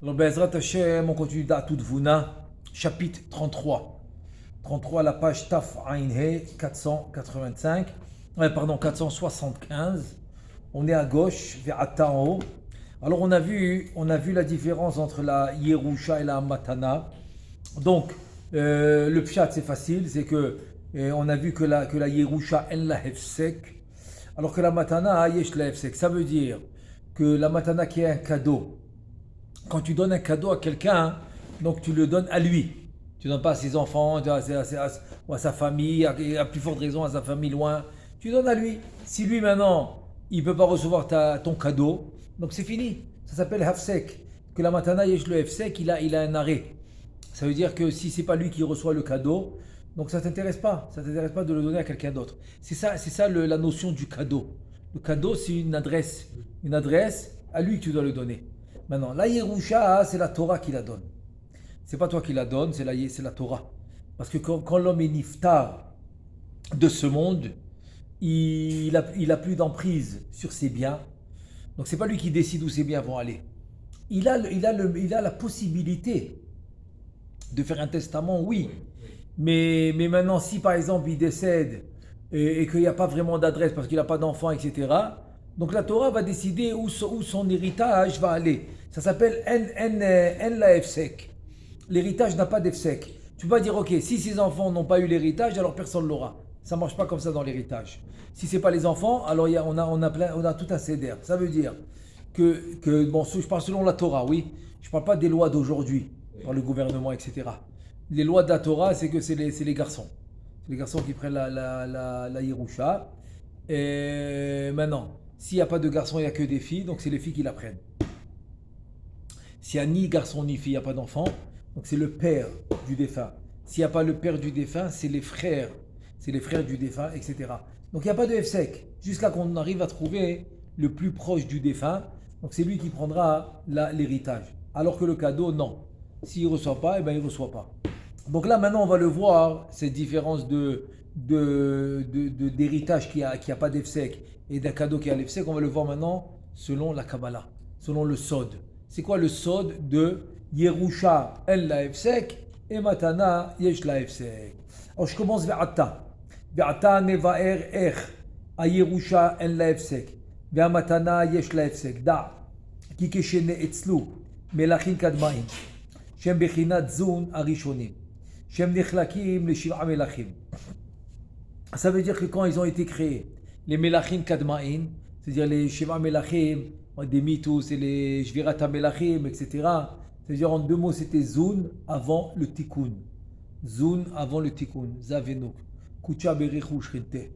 Alors, Bezrat Hashem, on continue d'Atout Vuna, chapitre 33. 33, la page Taf Ain He, 485. Pardon, 475. On est à gauche, vers Atta en haut. Alors, on a vu la différence entre la Yerusha et la Matana. Donc, le Pshat, c'est facile, c'est que on a vu que la Yerusha, elle la Hefsek, alors que la Matana, Yesh la Hefsek. Ça veut dire que la Matana qui est un cadeau, quand tu donnes un cadeau à quelqu'un, donc tu le donnes à lui. Tu ne donnes pas à ses enfants, ou à sa famille, à plus forte raison à sa famille loin. Tu donnes à lui. Si lui maintenant, il ne peut pas recevoir ton cadeau, donc c'est fini. Ça s'appelle Hafsek. Que la matana yesh le Hafsek, il a un arrêt. Ça veut dire que si c'est pas lui qui reçoit le cadeau, donc ça t'intéresse pas. Ça t'intéresse pas de le donner à quelqu'un d'autre. C'est ça la notion du cadeau. Le cadeau, c'est une adresse. Une adresse, à lui que tu dois le donner. Maintenant, la Yerusha, c'est la Torah qui la donne. C'est pas toi qui la donne, c'est la Torah. Parce que quand l'homme est niftar de ce monde, il a plus d'emprise sur ses biens. Donc c'est pas lui qui décide où ses biens vont aller. Il a la possibilité de faire un testament, oui. Mais maintenant, si par exemple il décède et qu'il n'y a pas vraiment d'adresse parce qu'il n'a pas d'enfant, etc., donc la Torah va décider où son héritage va aller. Ça s'appelle En la Efsek. L'héritage n'a pas d'Efsek. Tu peux pas dire, ok, si ses enfants n'ont pas eu l'héritage, alors personne ne l'aura. Ça ne marche pas comme ça dans l'héritage. Si ce n'est pas les enfants, alors on a tout un céder. Ça veut dire bon, je parle selon la Torah, oui. Je ne parle pas des lois d'aujourd'hui, par le gouvernement, etc. Les lois de la Torah, c'est que c'est les garçons. C'est les garçons qui prennent la Yerusha. Et maintenant, s'il n'y a pas de garçons, il n'y a que des filles, donc c'est les filles qui la prennent. S'il n'y a ni garçon ni fille, il n'y a pas d'enfant, donc c'est le père du défunt. S'il n'y a pas le père du défunt, c'est les frères. C'est les frères du défunt, etc. Donc il n'y a pas de F-sec, jusqu'à qu'on arrive à trouver le plus proche du défunt. Donc c'est lui qui prendra l'héritage. Alors que le cadeau, non. S'il ne reçoit pas, eh ben, il ne reçoit pas. Donc là, maintenant, on va le voir, cette différence d'héritage qui a pas d'Efsek et d'un cadeau qui a l'Efsek. On va le voir maintenant selon la Kabbalah, selon le Sod. C'est quoi le Sod de Yerusha El la Efsek et Matana Yesh la Efsek? Alors je commence vers Atta. Ve'ata nevaer ech a Yerusha El la Efsek. Ve'amatana Yesh la Efsek. Da. Ki keshene etzlu. Melachim kadmaim. Shem bechinat zun arishonim. Shem nechlakim le shiv'a melachim. Ça veut dire que quand ils ont été créés, les melachim kadmaim, c'est-à-dire les shiv'a melachim, des mitos et les shvirata melachim, etc. C'est-à-dire en deux mots, c'était zun avant le tikkun. Zun avant le tikkun. Zavenuk. Kucha berichu shrinte.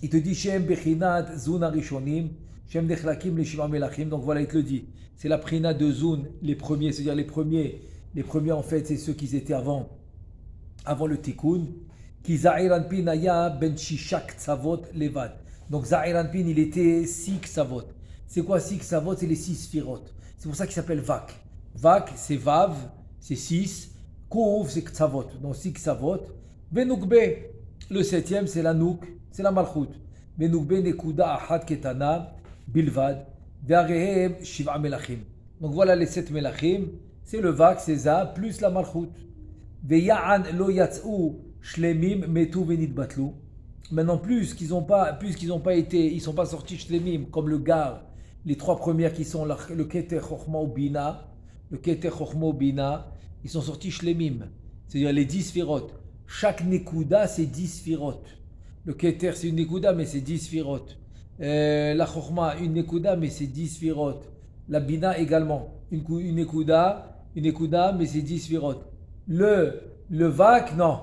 Il te dit Shem bechinat zun arishonim. Shem nechlakim le shiv'a melachim. Donc voilà, il te le dit. C'est la prina de zun, les premiers, c'est-à-dire les premiers. Les premiers, en fait, c'est ceux qui étaient avant le tikkun. Qui Za'ir Anpin aya ben shishak tzavot levad. Donc Za'ir Anpin, il était 6 tzavot. C'est quoi 6 tzavot? C'est les 6 sphirot. C'est pour ça qu'il s'appelle Vak. Vak, c'est Vav, c'est 6. Kouv, c'est tzavot. Donc 6 tzavot. Venukbe, le 7e, c'est la Nouk, c'est la Malchut. Venukbe nekuda ahad ketana bilvad. Ve'arehem shiv'a melachim. Donc voilà les 7 melachim. C'est le Vak, c'est Za, plus la Malchut. Ve'ya'an lo yatz'u shlemim metu venitbatlu. Maintenant, plus qu'ils n'ont pas été, ils sont pas sortis shlemim, comme le Gar, les 3 premières qui sont le Keter Chochma ou Bina, ils sont sortis shlemim. C'est-à-dire les 10 sphirot. Chaque nekuda, c'est 10 sphirot. Le Keter, c'est une nekuda, mais c'est 10 sphirot. La Chochma, une nekuda, mais c'est 10 sphirot. La Bina également. Une nekuda, mais c'est 10 sphirot. Le Vak, non.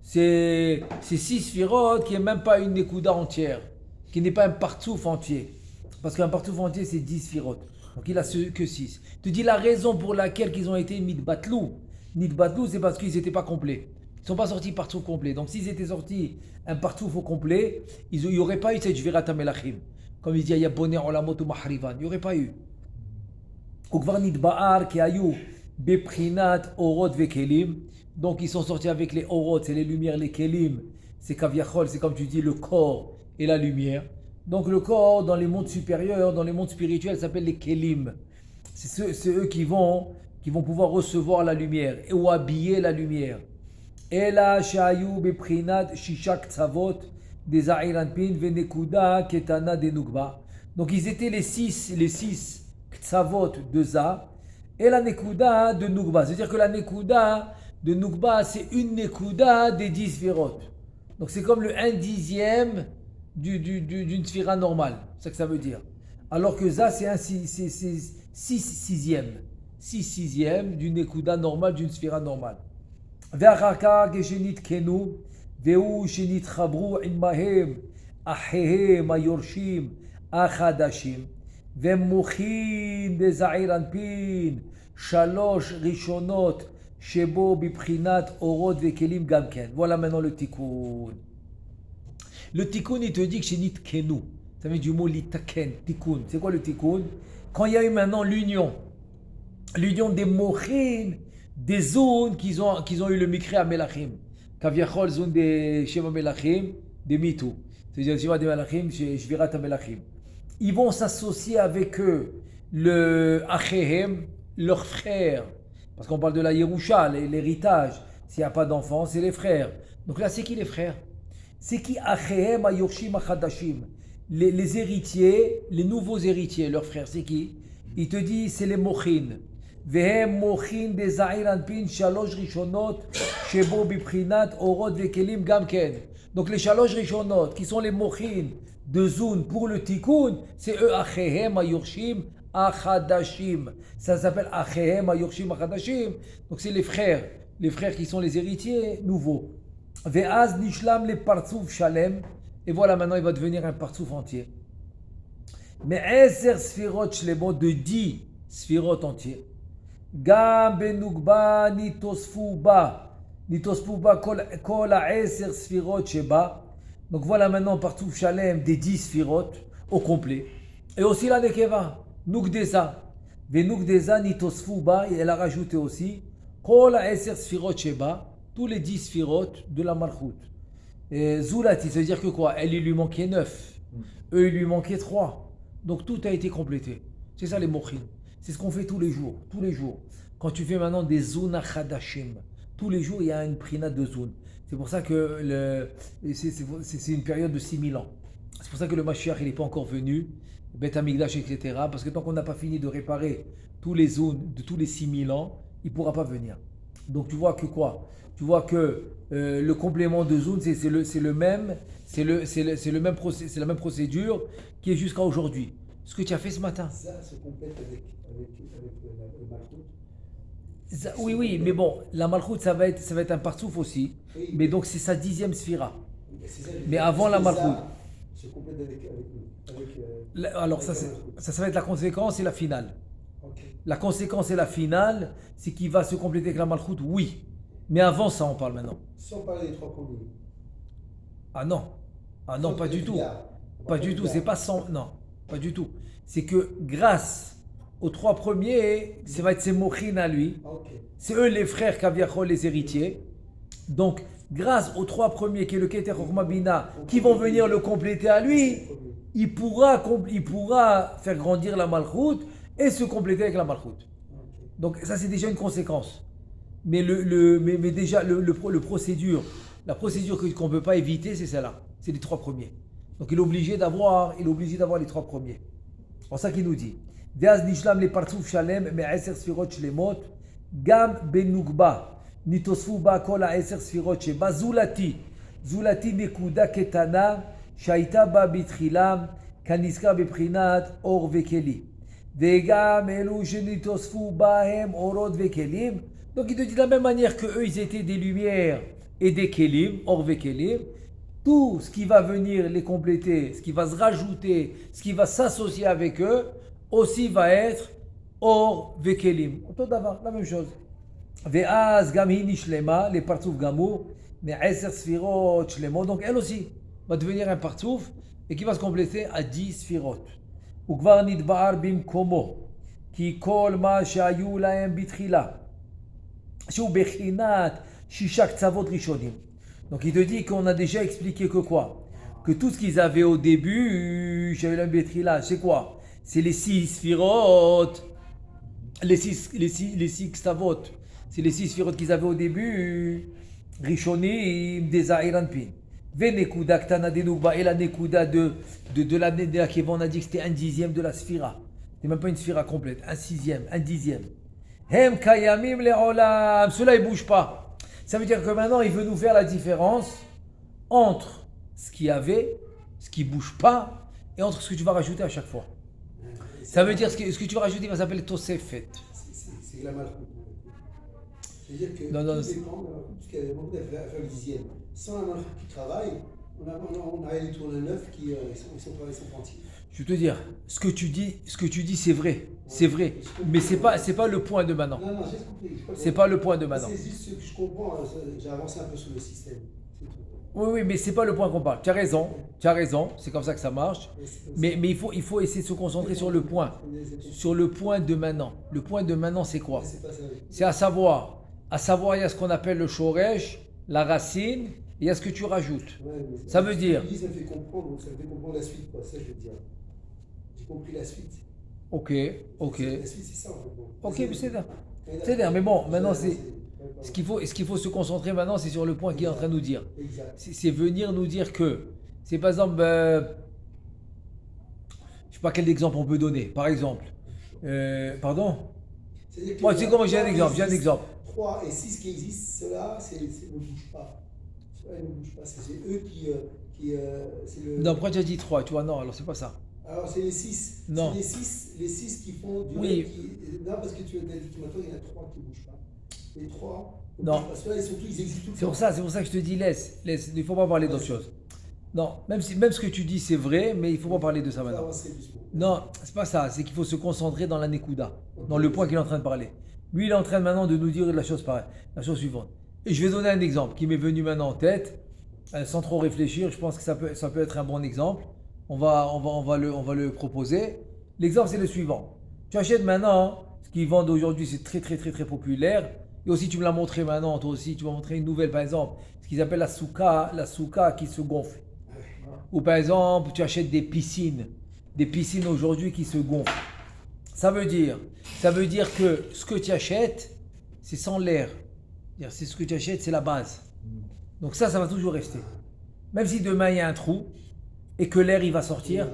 C'est 6 sphirot qui n'est même pas une nekuda entière. Qui n'est pas un partsouf entier. Parce qu'un partsouf entier, c'est 10 sphirot. Donc il a que 6. Tu dis la raison pour laquelle ils ont été mitbatlou. Mitbatlou, c'est parce qu'ils n'étaient pas complets. Ils ne sont pas sortis partsouf complet. Donc s'ils étaient sortis un partsouf au complet, il n'y aurait pas eu cette jvirata melachim. Comme il dit, il y a bonnet olamot ou mahrivan. Il n'y aurait pas eu. Ukvar nitba'ar ki ayu beprinat orot vekelim. Donc ils sont sortis avec les orot, c'est les lumières, les kelim. C'est kaviachol, c'est comme tu dis le corps et la lumière. Donc le corps dans les mondes supérieurs, dans les mondes spirituels, s'appelle les kelim. C'est eux qui vont qui vont pouvoir recevoir la lumière ou habiller la lumière. Ela shayu beprinat shishak tzavot des a'iranpin venekuda ketana de nukba. Donc ils étaient les six tzavot de Za et la nekuda de nukba. C'est-à-dire que la nekuda de nukba, c'est une nekuda des 10 sphirot. Donc c'est comme le 1/10 d'une sphira normale. C'est ça que ça veut dire. Alors que Za, c'est 6/6 d'une nekuda normale, d'une sphira normale. Ve'achaka geshenit kenu ve'u shenit chabru immahem ahehem ayorshim achadashim ve'mochin deza'ir anpin shalosh rishonot shebo biprinat orod ve'kelim gamken. Voilà maintenant le tikkun. Le tikkun, il te dit que shenit kenu. Ça vient du mot litaken, tikkun. C'est quoi le tikkun? Quand il y a eu maintenant l'union des mochin, des zones qu'ils ont eu le mikri à Melachim. Kaviachol, zone des Shema Melachim, des Mitou. C'est-à-dire, Shema des Melachim, Shvirat Melachim. Ils vont s'associer avec eux, le Achehem, leurs frères. Parce qu'on parle de la Yerusha, l'héritage. S'il n'y a pas d'enfants, c'est les frères. Donc là, c'est qui les frères? C'est qui Achehem, Ayorshim, Achadashim? Les héritiers, les nouveaux héritiers, leurs frères, c'est qui? Il te dit, c'est les Mochin. Vehem mochin des a'iranpin shalosh rishonot shebo biprinat orod vekelim gamken. Donc les shalosh rishonot qui sont les mochin de Zun pour le tikkun, c'est eux achehem ayorshim achadashim. Ça s'appelle achehem ayorshim achadashim. Donc c'est les frères qui sont les héritiers nouveaux. Ve'az nishlam le partsouf shalem. Et voilà, maintenant il va devenir un partsouf entier. Mais 10 sphirot shlemot de 10 sphirot entiers. Gam benugba nitosfu ba kol ha'eser sfirot sheba. Donc voilà maintenant partout Shalem des 10 sfirot au complet. Et aussi la nekeva, nukdeza. Venukdeza nitosfu ba, et elle a rajouté aussi kol ha'eser sfirot sheba, tous les 10 sfirot de la malchut. Zulati, ça veut dire que quoi? Elle, il lui manquait 9. Eux, il lui manquait 3. Donc tout a été complété. C'est ça les mochin. C'est ce qu'on fait tous les jours. Tous les jours. Quand tu fais maintenant des zones achadashim, tous les jours il y a une prina de zone. C'est pour ça que c'est une période de 6000 ans. C'est pour ça que le Mashiach il n'est pas encore venu, Beth Amikdash, etc. Parce que tant qu'on n'a pas fini de réparer tous les zones de tous les 6000 ans, il ne pourra pas venir. Donc tu vois que quoi? Tu vois que le complément de zone c'est la même procédure qui est jusqu'à aujourd'hui. Ce que tu as fait ce matin. Ça se complète avec le malchut. Oui, mais bon, la malchut ça va être un partsouf aussi. Oui. Mais donc c'est sa 10e sphira. Mais avant la malchut. Se complète avec alors ça va être la conséquence et la finale. Okay. La conséquence et la finale, c'est qu'il va se compléter avec la malchut, oui. Mais avant ça, on parle maintenant. Si on parle des 3 premiers. Ah non, pas du tout. Pas du tout, c'est pas sans. Non, pas du tout. C'est que grâce aux 3 premiers, ça va être ses mochin à lui. Okay. C'est eux les frères Kaviachol, les héritiers. Donc, grâce aux 3 premiers, qui est le Keter Chokhmah Bina, qui vont venir le compléter à lui, il pourra faire grandir la malchut et se compléter avec la malchut. Okay. Donc, ça, c'est déjà une conséquence. Mais déjà, la procédure qu'on ne peut pas éviter, c'est celle-là. C'est les 3 premiers. Donc, il est obligé d'avoir les 3 premiers. C'est pour ça qu'il nous dit Ve'az nishlam le partsouf shalem me'eser sfirot shlemot gam benugba nitosfu ba kol ha'eser sfirot sheba zulati nekuda ketana shaita ba bitchilam kanizkar beprinat or vekeli ve'gam elu shenitosfu bahem orod vekelim. Donc il te dit de la même manière que eux ils étaient des lumières et des kelim, or vekelim. Tout ce qui va venir les compléter, ce qui va se rajouter, ce qui va s'associer avec eux, aussi va être or vekelim. Tout d'abord, la même chose. Ve'az gam hi nishlema, les partsouf gamur, mais 10 sfirot shlemo. Donc elle aussi va devenir un partsouf et qui va se compléter à 10 sfirot. Ukvar nidba'ar bimkomo, ki kol ma shayu lahem bitchila, shu bechinat shishak tzavot rishonim. Donc il te dit qu'on a déjà expliqué que quoi? Que tout ce qu'ils avaient au début, c'est quoi? C'est les 6 sphirot les six ktavot, c'est les six sphirot qu'ils avaient au début, Rishonim, des A'iranpin. Venekuda Ktana Denugba, et la Nekuda de la Kevan, on a dit que c'était un dixième de la sphira. C'est même pas une sphira complète, un sixième, un dixième. Hem Kayamim Le'olam, cela il bouge pas. Ça veut dire que maintenant il veut nous faire la différence entre ce qu'il y avait, ce qui bouge pas, et entre ce que tu vas rajouter à chaque fois. Ça veut dire ce que tu vas rajouter va s'appeler Tosefet. C'est la malchoute. C'est-à-dire que Non, tout dépend de la malchoute, parce qu'il y a beaucoup d'affaires le dixième. Sans la malchoute qui travaille, on a rien du tout, on a 9 qui sont pentifs. Je veux te dire, ce que tu dis, c'est vrai, c'est vrai, mais c'est pas le point de maintenant. Non, j'ai compris. C'est pas le point de maintenant. C'est juste ce que je comprends, j'ai avancé un peu sur le système. Oui, mais c'est pas le point qu'on parle. Tu as raison, c'est comme ça que ça marche. Mais il faut essayer de se concentrer sur le point de maintenant. Le point de maintenant, c'est quoi? C'est à savoir, il y a ce qu'on appelle le shoresh, la racine, et il y a ce que tu rajoutes. Ça veut dire. Ça me fait comprendre la suite, quoi. Ça, je veux dire. J'ai compris la suite. Ok. La suite, c'est ça, en fait. Ok, mais c'est-à-dire, mais bon, maintenant c'est. Ce qu'il faut se concentrer maintenant, c'est sur le point qu'il est en train de nous dire. C'est venir nous dire que, c'est par exemple, je ne sais pas quel exemple on peut donner. Par exemple, pardon. Moi, tu sais comment j'ai un exemple. 3 et 6 qui existent, ceux-là, ne bougent pas. Ceux-là, ils ne bougent pas. C'est eux qui c'est le... Non, pourquoi tu as dit 3? Tu vois, non, alors c'est pas ça. Alors, c'est les 6. Non. C'est les 6 qui font du... Oui. Non, parce que tu as dit que maintenant, il y en a 3 qui ne bougent pas. Les 3, non. Parce que là, surtout, ils existent tout le temps. C'est pour ça que je te dis, laisse. Il ne faut pas parler d'autre chose. Non, même ce que tu dis, c'est vrai, mais il ne faut pas parler de ça maintenant. Non, c'est pas ça. C'est qu'il faut se concentrer dans la Nekuda, dans le point qu'il est en train de parler. Lui, il est en train maintenant de nous dire la chose suivante. Et je vais donner un exemple qui m'est venu maintenant en tête, sans trop réfléchir. Je pense que ça peut être un bon exemple. On va le proposer. L'exemple, c'est le suivant. Tu achètes maintenant, ce qu'ils vendent aujourd'hui, c'est très, très, très, très populaire. Et aussi, tu me l'as montré maintenant, toi aussi, tu vas montrer une nouvelle, par exemple, ce qu'ils appellent la souka qui se gonfle. Ou par exemple, tu achètes des piscines aujourd'hui qui se gonflent. Ça veut dire que ce que tu achètes, c'est sans l'air. C'est ce que tu achètes, c'est la base. Donc ça va toujours rester. Même si demain il y a un trou et que l'air il va sortir,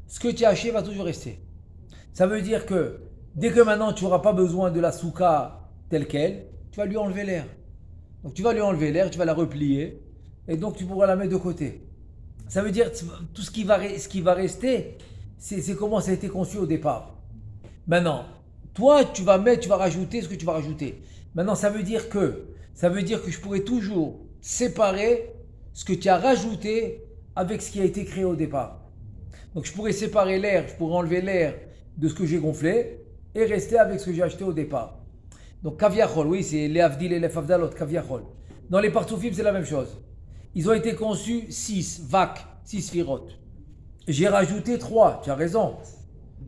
ce que tu as acheté va toujours rester. Ça veut dire que dès que maintenant tu n'auras pas besoin de la souka telle qu'elle, tu vas lui enlever l'air. Donc tu vas lui enlever l'air, tu vas la replier et donc tu pourras la mettre de côté. Ça veut dire tout ce qui va rester, c'est comment ça a été conçu au départ. Maintenant, toi tu vas rajouter ce que tu vas rajouter. Maintenant ça veut dire que je pourrais toujours séparer ce que tu as rajouté avec ce qui a été créé au départ. Donc je pourrais séparer l'air, je pourrais enlever l'air de ce que j'ai gonflé et rester avec ce que j'ai acheté au départ. Donc kaviachol, oui, c'est les avdil et les favdalot, kaviachol. Dans les partoufim, c'est la même chose. Ils ont été conçus 6 sphirotes. J'ai rajouté 3, tu as raison.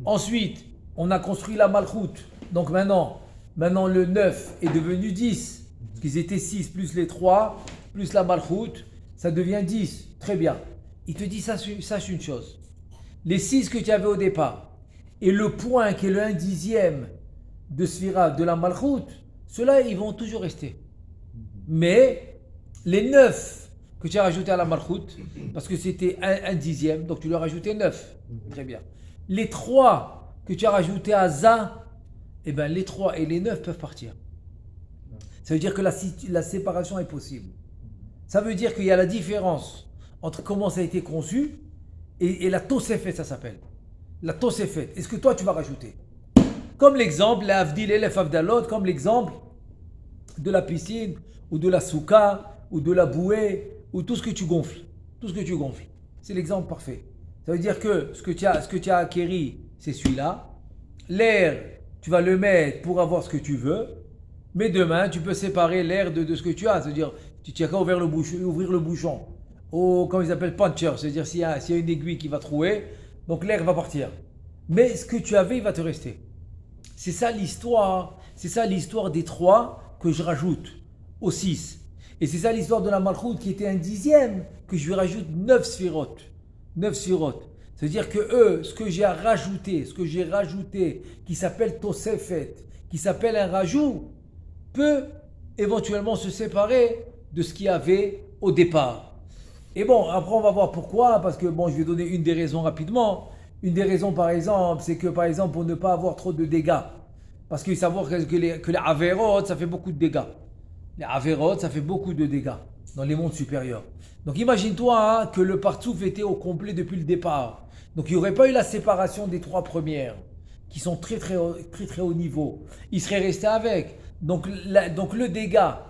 Ensuite, on a construit la malchoute. Donc maintenant le 9 est devenu 10. Parce qu'ils étaient 6 plus les 3, plus la malchoute, ça devient 10. Très bien. Il te dit, sache une chose. Les 6 que tu avais au départ, et le point qui est le 1/10 de Sphira, de la Malchoute, ceux-là, ils vont toujours rester. Mais les 9 que tu as rajoutés à la Malchoute, parce que c'était 1/10, donc tu leur as rajouté 9. Très bien. Les 3 que tu as rajoutés à Za, eh bien les 3 et les 9 peuvent partir. Ça veut dire que la séparation est possible. Ça veut dire qu'il y a la différence entre comment ça a été conçu et la Tosefet, ça s'appelle. La Tosefet. Est-ce que toi, tu vas rajouter? Comme l'exemple, la Avdil et la Favdalot, comme l'exemple de la piscine, ou de la souka, ou de la bouée, ou tout ce que tu gonfles. Tout ce que tu gonfles. C'est l'exemple parfait. Ça veut dire que ce que tu as acquéri, c'est celui-là. L'air, tu vas le mettre pour avoir ce que tu veux. Mais demain, tu peux séparer l'air de ce que tu as. C'est-à-dire, tu n'as qu'à ouvrir le bouchon. Ou, comme ils appellent puncher, c'est-à-dire s'il y a une aiguille qui va trouer, donc l'air va partir. Mais ce que tu avais, il va te rester. C'est ça l'histoire des 3 que je rajoute aux 6. Et c'est ça l'histoire de la Malchoute qui était 1/10 que je lui rajoute 9 sphirotes. 9 sphirotes. C'est-à-dire que eux, ce que j'ai rajouté, qui s'appelle Tosefet, qui s'appelle un rajout, peut éventuellement se séparer de ce qu'il y avait au départ. Et bon, après on va voir pourquoi, parce que bon, je vais donner une des raisons rapidement. Une des raisons, par exemple, c'est que, par exemple, pour ne pas avoir trop de dégâts, parce qu'il faut savoir que les Averot, ça fait beaucoup de dégâts. Les Averot, ça fait beaucoup de dégâts dans les mondes supérieurs. Donc imagine-toi que le Partsouf était au complet depuis le départ. Donc il n'y aurait pas eu la séparation des trois premières, qui sont très très haut niveau. Il serait resté avec. Donc le dégât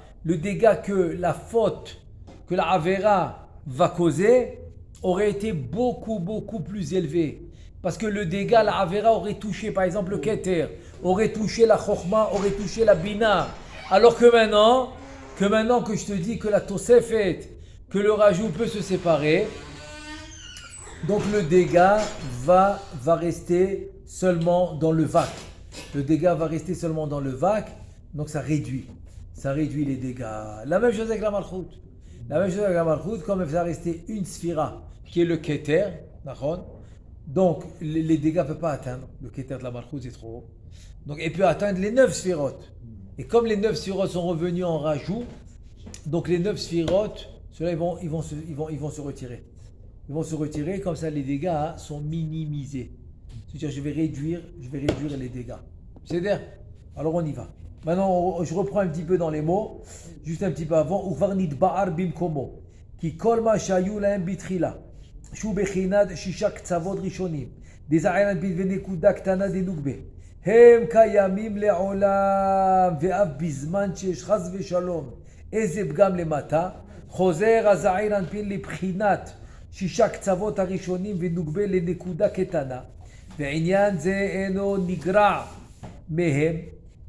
que la faute, que la Avera va causer, aurait été beaucoup beaucoup plus élevé. Parce que le dégât, la Avera aurait touché, par exemple, le Keter, aurait touché la Chokhma, aurait touché la Bina. Alors que maintenant que je te dis que la Tosefet, que le rajout peut se séparer, donc le dégât va rester seulement dans le vac. Le dégât va rester seulement dans le vac, donc ça réduit les dégâts. La même chose avec la Malchut. Comme il va rester une sphira, qui est le Keter, donc les dégâts ne peuvent pas atteindre. Le Keter de la Malchut, c'est trop haut. Donc il peut atteindre les 9 sphirotes. Et comme les 9 sphirotes sont revenus en rajout, donc les 9 sphirotes, ceux-là ils vont se retirer. Ils vont se retirer, comme ça les dégâts sont minimisés. C'est-à-dire je vais réduire les dégâts. C'est-à-dire, alors on y va. Maintenant je reprends un petit peu dans les mots, juste un petit peu avant. Uvarnit ba'ar bimkomo, ki kol ma shayu lahem bitrila, shu bechinad shisha ktsavod rishonim, des a'elan bit venekuda ktana denugbe. הם קיימים לעולם ואף בזמן שיש חס ושלום איזה פגם למטה חוזר הזעיר אנפין לבחינת שישה קצוות הראשונים ונוגבה לנקודה קטנה ועניין זה אינו נגרע מהם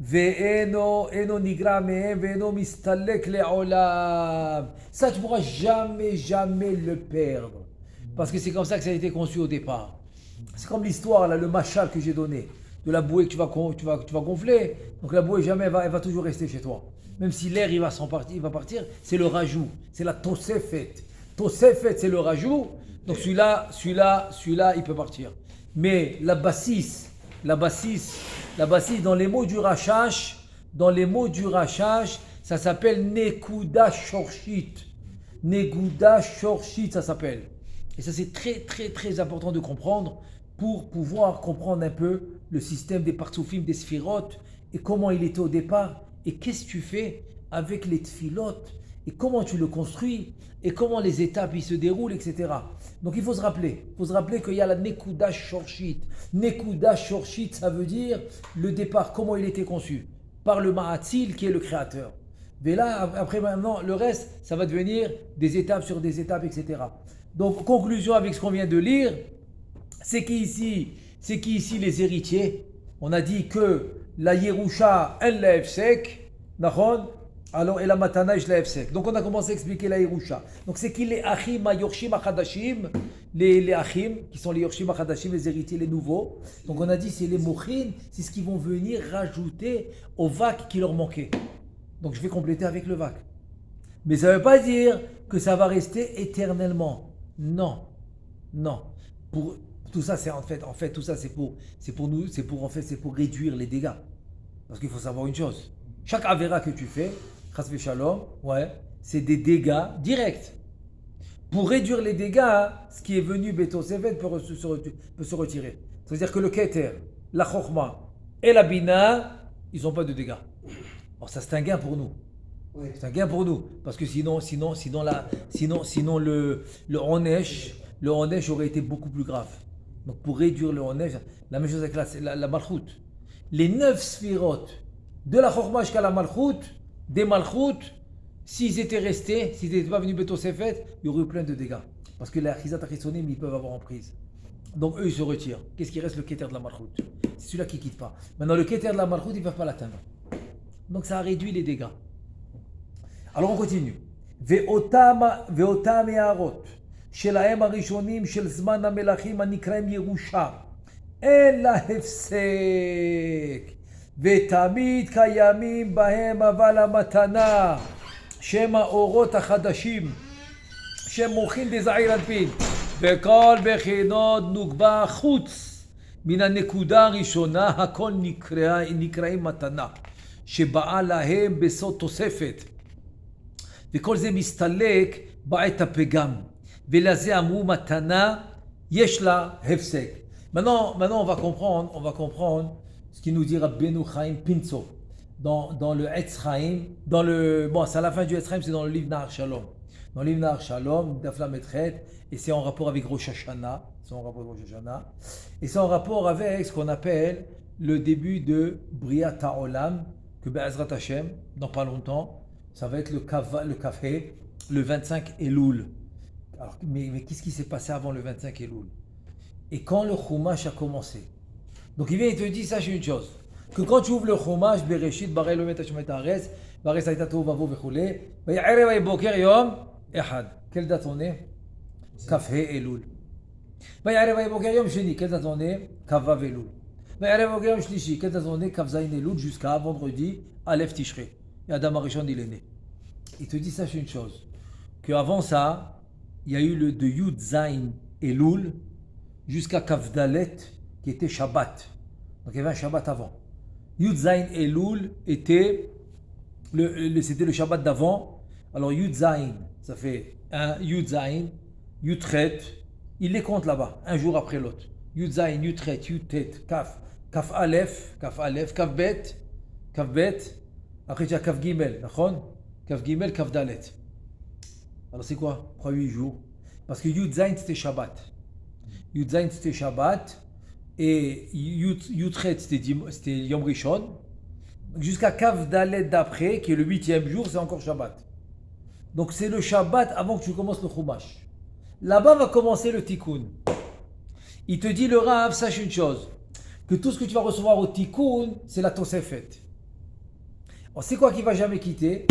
ואינו נגרע מהם ואינו מסתלק לעולם. Ça tu pourras jamais le perdre parce que c'est comme ça que ça a été conçu au départ. C'est comme l'histoire là, le machal que j'ai donné de la bouée que tu vas gonfler. Donc la bouée jamais elle va toujours rester chez toi. Même si l'air il va partir, c'est le rajout, c'est la tosefet. Tosefet c'est le rajout. Donc celui-là il peut partir. Mais la bassis dans les mots du Rashash, ça s'appelle Nekuda Shorshit. Nekuda Shorshit ça s'appelle. Et ça c'est très très très important de comprendre pour pouvoir comprendre un peu le système des partsoufim, des sphirotes, et comment il était au départ, et qu'est-ce que tu fais avec les tfilotes, et comment tu le construis, et comment les étapes ils se déroulent, etc. Donc il faut se rappeler qu'il y a la Nekuda Shorshit. Nekuda Shorshit, ça veut dire le départ, comment il était conçu, par le Ma'atzil qui est le créateur. Mais là, après maintenant, le reste, ça va devenir des étapes sur des étapes, etc. Donc conclusion avec ce qu'on vient de lire, c'est qui ici les héritiers? On a dit que la Yerusha, elle la Efsek, alors et la Matana, je la Efsek. Donc on a commencé à expliquer la Yerusha. Donc c'est qui les Achim, Yorshim, Achadashim, les Achim, qui sont les Yorshim, Achadashim, les héritiers, les nouveaux. Donc on a dit c'est les Mochin, c'est ce qu'ils vont venir rajouter au vac qui leur manquait. Donc je vais compléter avec le vac. Mais ça ne veut pas dire que ça va rester éternellement. Non. Tout ça, c'est en fait, tout ça, c'est pour réduire les dégâts. Parce qu'il faut savoir une chose. Chaque avéra que tu fais, chas v'shalom, c'est des dégâts directs. Pour réduire les dégâts, ce qui est venu Beto Sevet peut se retirer. C'est-à-dire que le Keter, la Chokhma et la Bina, ils n'ont pas de dégâts. Alors ça, c'est un gain pour nous. Oui. C'est un gain pour nous. Parce que sinon le Onesh aurait été beaucoup plus grave. Donc pour réduire le Onesh, la même chose avec la Malchut. Les 9 sphirotes de la Chokhma jusqu'à la Malchut, des Malchut, s'ils étaient restés, s'ils n'étaient pas venus Beto Sefet, il y aurait eu plein de dégâts. Parce que les Achizat Achisonim, ils peuvent avoir en prise. Donc eux, ils se retirent. Qu'est-ce qui reste? Le Keter de la Malchut. C'est celui-là qui ne quitte pas. Maintenant, le Keter de la Malchut, ils ne peuvent pas l'atteindre. Donc ça a réduit les dégâts. Alors on continue. Ve'otam ya'arot שלהם הראשונים של זמן המלכים הנקראים ירושה אין לה הפסק ותמיד קיימים בהם אבל המתנה שהם האורות החדשים שהם מוכין דזעיר אנפין וכל בחינות נוקבה חוץ מן הנקודה הראשונה, הכל נקראים מתנה, שבאה להם בסוד תוספת. וכל זה מסתלק בעת הפגם. ולזה אמרו מתנה, יש לה הפסק. Maintenant, on va comprendre ce qu'il nous dit Rabbeinu Chaim Pinso dans le Etz Chaim, bon, c'est à la fin du Etz Chaim, c'est dans le livre Nahar Shalom. Dans le livre Nahar Shalom, Daf Metret, et c'est en rapport avec Rosh Hashanah. Et c'est en rapport avec ce qu'on appelle le début de Briat HaOlam, que Be'ezrat Hashem, dans pas longtemps, ça va être le Kafé, le 25 Elul. Alors, mais qu'est-ce qui s'est passé avant le 25 Elul? Et quand le Chumash a commencé? Donc il vient et te dit, sache une chose, que quand tu ouvres le Chumash, Bereshit, Barei Lomet Hashem et Haaretz, Barei Saïta Tohu Vavo Vechule, Vayarev Vayiboker Yom Echad. Quelle date on est? Kaf He Elul. Vayarev Vayiboker Yom Sheni. Quelle date on est? Kav Vav Elul. Vayarev Vayiboker Yom Shlishi. Quelle date on est? Kav Zayin Elul jusqu'à vendredi, Aleph Tishrei. Et Adam Arishon, il est né. Il te dit, sache une chose, qu'avant ça, il y a eu de Yud Zayin Elul jusqu'à Kavdalet, qui était Shabbat. Donc il y avait un Shabbat avant. Yud Zayin Elul était c'était le Shabbat d'avant. Alors Yud Zayin, ça fait un Yud Zayin, Yud Tret, il les compte là-bas, un jour après l'autre. Yud Zayin, Yud Tret, Yud Tet, Kaf, Kaf Aleph, Kaf Bet, après tu as Kaf Gimel, Kaf Gimel, Kaf Dalet. Alors c'est quoi? 8 jours. Parce que Yud Zayin c'était Shabbat. Yud Zayin c'était Shabbat et Yud Tret c'était Yom Rishon. Jusqu'à Kav Dalet d'après, qui est le 8e jour, c'est encore Shabbat. Donc c'est le Shabbat avant que tu commences le Chumash. Là-bas va commencer le Tikkun. Il te dit le Rav, sache une chose, que tout ce que tu vas recevoir au Tikkun, c'est la Tosefet. Alors c'est quoi qui va jamais quitter?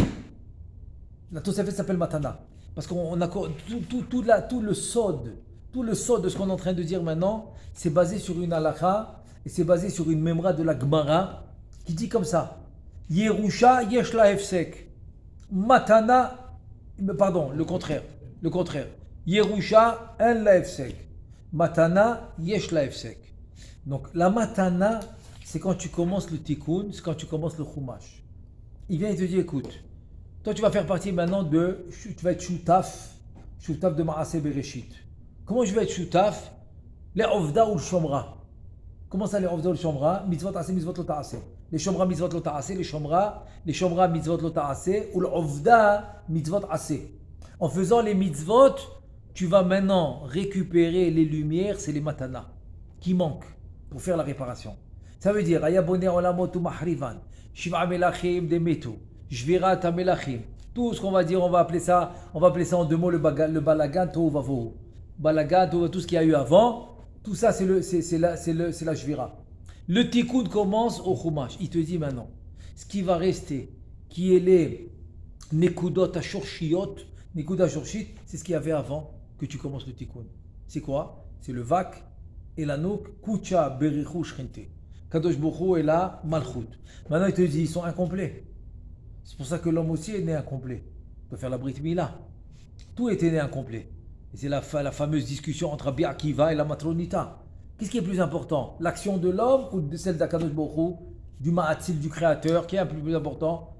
La Tosefet s'appelle Matana. Parce qu'on a tout le sod de ce qu'on est en train de dire maintenant, c'est basé sur une halakha et c'est basé sur une memra de la Gemara qui dit comme ça: Yerusha yesh la hefsek. Matana, pardon, le contraire. Yerusha en la hefsek. Matana yesh la hefsek. Donc la matana, c'est quand tu commences le tikkun, c'est quand tu commences le chumash. Il vient et te dit, écoute, toi tu vas faire partie maintenant tu vas être shutaf de Maaseh Bereshit. Comment je vais être shutaf? Les Ovda ou le Shomra. Comment ça les Ovda ou le Shomra? Mitzvot aseh, mitzvot lo ta'aseh. Les Shomra mitzvot lo ta'aseh, les Shomra mitzvot lo ta'aseh, ou le Ovda mitzvot aseh. En faisant les mitzvot, tu vas maintenant récupérer les lumières, c'est les matana, qui manquent pour faire la réparation. Ça veut dire, Aya boner olamot ou mahrivan, Shiva melachim de metu, Shvirat melachim. Tout ce qu'on va dire, on va appeler ça en 2 mots le balagan, tohu vavohu. Balagan, tout ce qu'il y a eu avant, tout ça c'est la Shvira. Le Tikkun commence au Chumash. Il te dit maintenant, ce qui va rester, qui est les Nekudot HaShorshiyot, Nekud HaShorshit, c'est ce qu'il y avait avant que tu commences le Tikkun. C'est quoi? C'est le Vak et la Nouk, Kucha Berichu Shrinte. Kadosh Bokhu et la Malchut. Maintenant il te dit, ils sont incomplets. C'est pour ça que l'homme aussi est né incomplet. Il peut faire la Brit Mila. Tout était né incomplet. Et c'est la fameuse discussion entre Rabbi Akiva et la Matronita. Qu'est-ce qui est plus important? L'action de l'homme ou celle d'Akadosh Baruch Hu, du Ma'atzil, du Créateur? Qui est un peu plus important?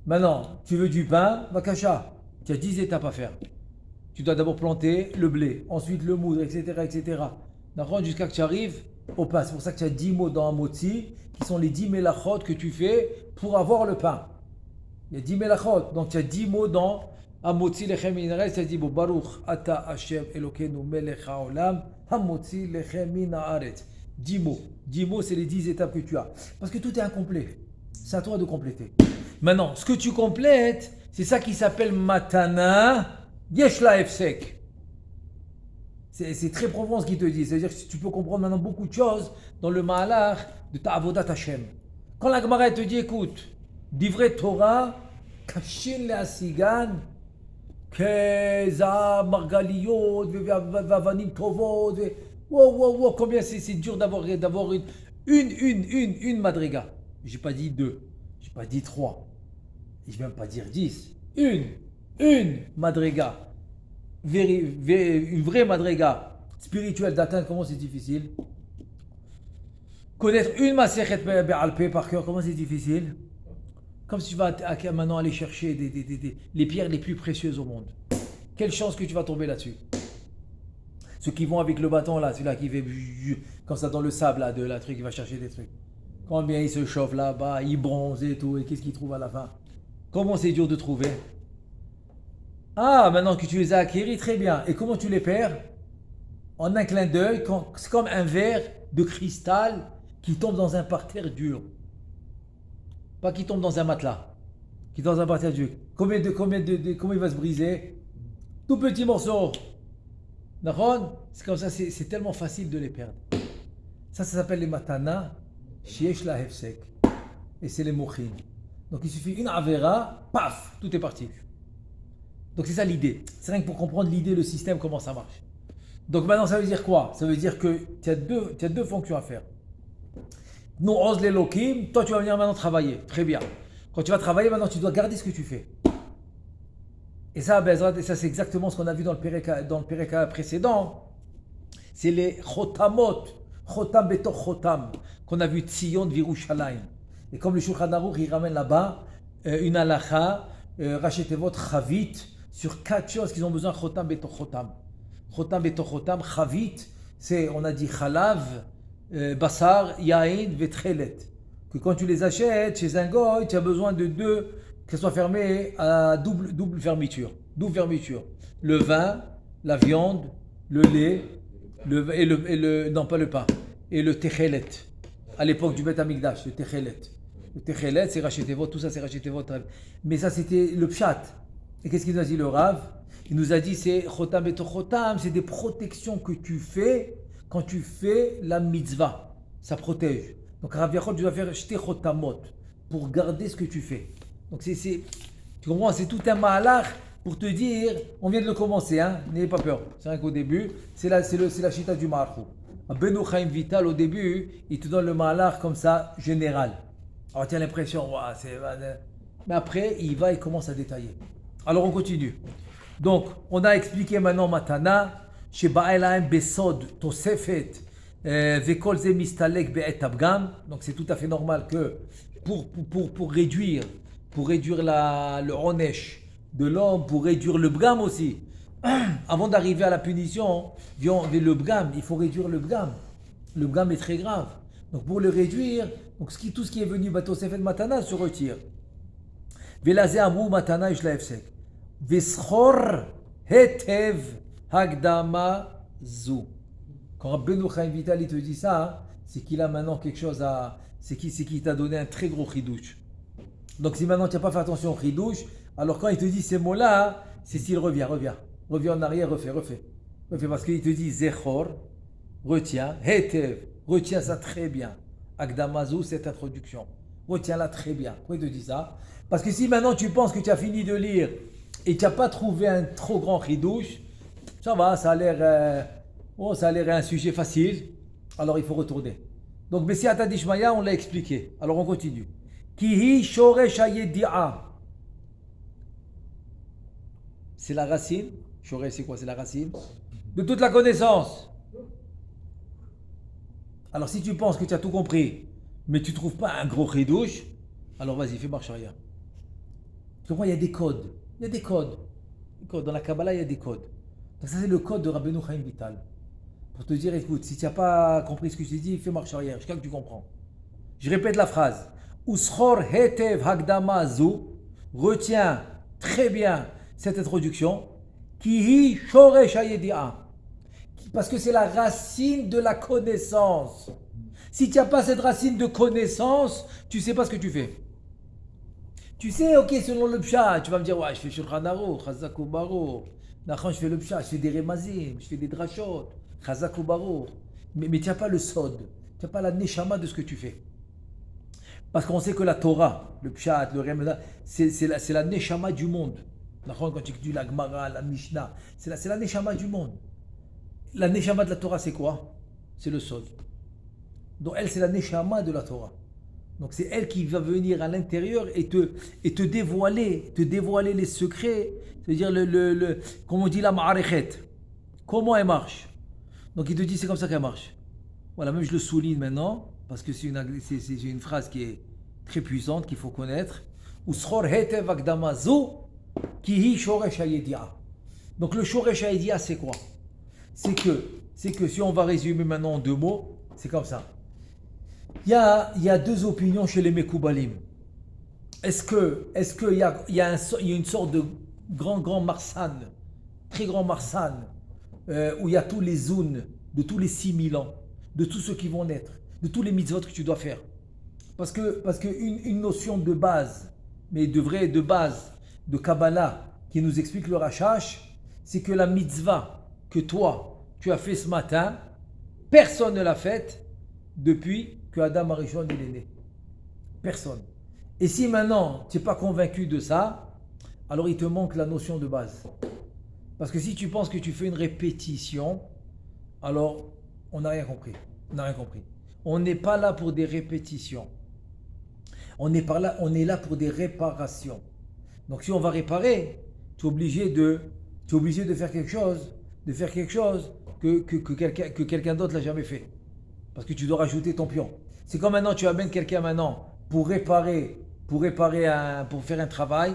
Maintenant, tu veux du pain, Vakasha. Tu as 10 étapes à faire. Tu dois d'abord planter le blé, ensuite le moudre, etc. D'accord? Jusqu'à que tu arrives au pain. C'est pour ça que tu as 10 mots dans un motzi, qui sont les 10 melachot que tu fais pour avoir le pain. Il y a 10 melachot. Donc tu as 10 mots dans Hamotzi lechem min haaretz, ça dit Baruch ata Hashem Elokeinu melech haolam, Hamotzi lechem min haaretz. 10 mots. 10 mots, c'est les 10 étapes que tu as. Parce que tout est incomplet. C'est à toi de compléter. Maintenant, ce que tu complètes, c'est ça qui s'appelle Matana Yesh la Hefsek. C'est très profond ce qu'il te dit. C'est-à-dire que tu peux comprendre maintenant beaucoup de choses dans le Mahalach de ta Avodat Hashem. Quand la Gemara te dit, écoute, Divrei Torah, Kashin le Asigan, Keza, Margaliyot, Vavanim Tovot, wow, combien c'est dur d'avoir une madriga. J'ai pas dit 2, j'ai pas dit 3, je vais même pas dire 10. Une madriga. une vraie madriga spirituelle d'atteindre, comment c'est difficile? Connaître une Masechet Be'al-Peh par cœur, comment c'est difficile? Comme si tu vas maintenant aller chercher les pierres les plus précieuses au monde. Quelle chance que tu vas tomber là-dessus. Ceux qui vont avec le bâton là, celui-là qui fait comme ça dans le sable là, de la truc, il va chercher des trucs. Combien il se chauffe là-bas, il bronze et tout, et qu'est-ce qu'il trouve à la fin? Comment c'est dur de trouver? Ah, maintenant que tu les as acquéris, très bien. Et comment tu les perds? En un clin d'œil, c'est comme un verre de cristal qui tombe dans un parterre dur. Pas qui tombe dans un matelas, qui tombe dans un parterre dur. Combien il va se briser? Tout petit morceau. D'accord? C'est comme ça, c'est tellement facile de les perdre. Ça s'appelle les matana, shiesh la hefsek. Et c'est les mochin. Donc il suffit une avera, paf, tout est parti. Donc c'est ça l'idée. C'est rien que pour comprendre l'idée, le système, comment ça marche. Donc maintenant ça veut dire quoi? Ça veut dire que tu as deux fonctions à faire. Nous, ose les lokim, toi tu vas venir maintenant travailler. Très bien. Quand tu vas travailler, maintenant tu dois garder ce que tu fais. Et ça, ça c'est exactement ce qu'on a vu dans le Pereka précédent. C'est les chotamot, chotam betor chotam, qu'on a vu Tzion Virushalayim. Et comme le Shulchan Aruch, il ramène là-bas une halakha, rachetevot chavit, sur 4 choses qu'ils ont besoin, chotam betor chotam. Chotam betor chotam, chavit, c'est, on a dit chalav, basar, yain, vetchelet. Que quand tu les achètes chez un goy, tu as besoin de 2 qu'elles soient fermées à double fermeture. Double fermeture. Le vin, la viande, le lait, non pas le pain, et le techelet. À l'époque du Beth Amikdash, le techelet. Le techelet, c'est rachetevot, tout ça c'est rachetevot. Mais ça c'était le pshat. Et qu'est-ce qu'il nous a dit le Rav? Il nous a dit c'est chotam betor chotam, c'est des protections que tu fais quand tu fais la mitzvah. Ça protège. Donc Rav Yachol, tu dois faire shte chotamot pour garder ce que tu fais. Donc tu comprends, c'est tout un mahalach pour te dire, on vient de le commencer, hein, n'ayez pas peur. C'est vrai qu'au début, c'est la chita du Maharchou. Benu Chaim Vital, au début, il te donne le mahalach comme ça, général. Alors tu as l'impression, mais après, il commence à détailler. Alors on continue. Donc, on a expliqué maintenant Matana, chez Ba'elaim Besod Tosefet, Vekol Ze Mistalek Be'et Abgam. Donc c'est tout à fait normal que pour réduire le onesh de l'homme, pour réduire le bgam aussi. Avant d'arriver à la punition, le bgam, il faut réduire le bgam. Le bgam est très grave. Donc pour le réduire, tout ce qui est venu Batosefet Matana se retire. Velazé Amrou Matana Ishlaefsek. Veschor Hetev Hagdama Zu. Quand Rabbeinu Chaim Vital il te dit ça, c'est qu'il a maintenant quelque chose à. C'est qu'il t'a donné un très gros chidouche. Donc si maintenant tu n'as pas fait attention au chidouche, alors quand il te dit ces mots-là, c'est s'il revient en arrière, refais. Parce qu'il te dit Zechor, retiens, Hetev, retiens ça très bien. Agdamazu, cette introduction. Retiens-la très bien. Pourquoi il te dit ça? Parce que si maintenant tu penses que tu as fini de lire et tu n'as pas trouvé un trop grand chidouche, ça va, ça a l'air un sujet facile, alors il faut retourner. Donc Bessiata Dishmaya, on l'a expliqué. Alors on continue. Kihi shoresh hayedi'a. C'est la racine. Shoresh, c'est quoi? C'est la racine de toute la connaissance. Alors si tu penses que tu as tout compris, mais tu ne trouves pas un gros chidouche, alors vas-y, fais marche arrière. Tu comprends, il y a des codes. Dans la Kabbalah, il y a des codes. Donc ça, c'est le code de Rabbeinu Chaim Vital. Pour te dire, écoute, si tu n'as pas compris ce que je t'ai dit, fais marche arrière, jusqu'à que tu comprends. Je répète la phrase. Uschor hetev hagdama zu. Retiens très bien cette introduction. Kihi shoresh hayedi'a. Parce que c'est la racine de la connaissance. Si tu n'as pas cette racine de connaissance, tu ne sais pas ce que tu fais. Tu sais, ok, selon le pshat, tu vas me dire, ouais, je fais Shulchan Aruch, Chazak Baruch. Nachon, je fais le pshat, je fais des remazim, je fais des drashot, Chazak Baruch. Mais tu n'as pas le sod, tu n'as pas la neshama de ce que tu fais. Parce qu'on sait que la Torah, le pshat, le remazim, c'est la neshama du monde. Nachon, quand tu dis la Gemara, la Mishnah, c'est la neshama du monde. La neshama de la Torah, c'est quoi? C'est le sod. Donc elle, c'est la neshama de la Torah. Donc c'est elle qui va venir à l'intérieur et te dévoiler les secrets, c'est-à-dire comme on dit la ma'arichet, comment elle marche. Donc il te dit c'est comme ça qu'elle marche. Voilà, même je le souligne maintenant, parce que c'est une phrase qui est très puissante, qu'il faut connaître. Usror hetev akdama zo, kihi shoresh hayedi'a. Donc le shoresh hayedi'a c'est quoi? C'est que si on va résumer maintenant en 2 mots, c'est comme ça. Il y a 2 opinions chez les Mekoubalim. Est-ce qu'il y a une sorte de grand marsan, très grand marsan, où il y a tous les zones de tous les 6000 ans, de tous ceux qui vont naître, de tous les mitzvot que tu dois faire. Parce que une notion de base, mais de base, de Kabbalah, qui nous explique le Rashash, c'est que la mitzvah que toi, tu as fait ce matin, personne ne l'a faite depuis que Adam Arishon il est né. Personne. Et si maintenant tu n'es pas convaincu de ça, alors il te manque la notion de base. Parce que si tu penses que tu fais une répétition, alors on n'a rien compris. On n'a rien compris. On n'est pas là pour des répétitions. On est là pour des réparations. Donc si on va réparer, tu es obligé de faire quelque chose, que quelqu'un d'autre l'a jamais fait. Parce que tu dois rajouter ton pion. C'est comme maintenant, tu amènes quelqu'un maintenant pour faire un travail.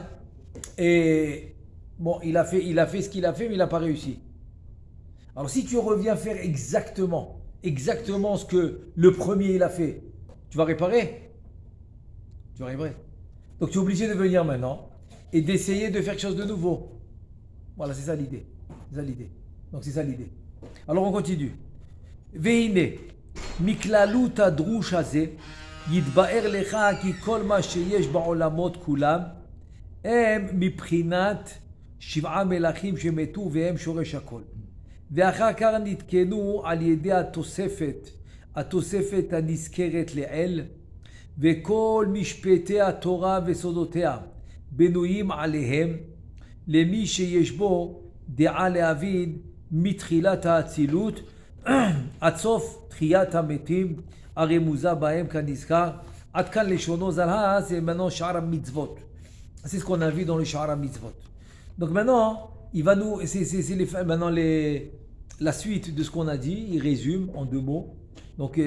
Et bon, il a fait ce qu'il a fait, mais il n'a pas réussi. Alors si tu reviens faire exactement ce que le premier il a fait, tu vas réparer. Tu vas réparer. Donc tu es obligé de venir maintenant et d'essayer de faire quelque chose de nouveau. Voilà, c'est ça l'idée. Donc c'est ça l'idée. Alors on continue. Veine. מכללות הדרוש הזה יתבאר לך כי כל מה שיש בעולמות כולם הם מבחינת 7 מלכים שמתו והם שורש הכל. ואחר כך נתקנו על ידי התוספת הנזכרת לעיל, וכל משפטי התורה וסודותיה בנויים עליהם, למי שיש בו דעה להבין מתחילת האצילות עד סוף תחיית המתים הרמוזה ba'em כנזכר. עד כאן לשונו זרעה, c'est maintenant שאר המצוות. C'est ce qu'on a vu dans le שאר המצוות. Donc maintenant, il va nous, maintenant la suite de ce qu'on a dit, il résume en 2 mots. Donc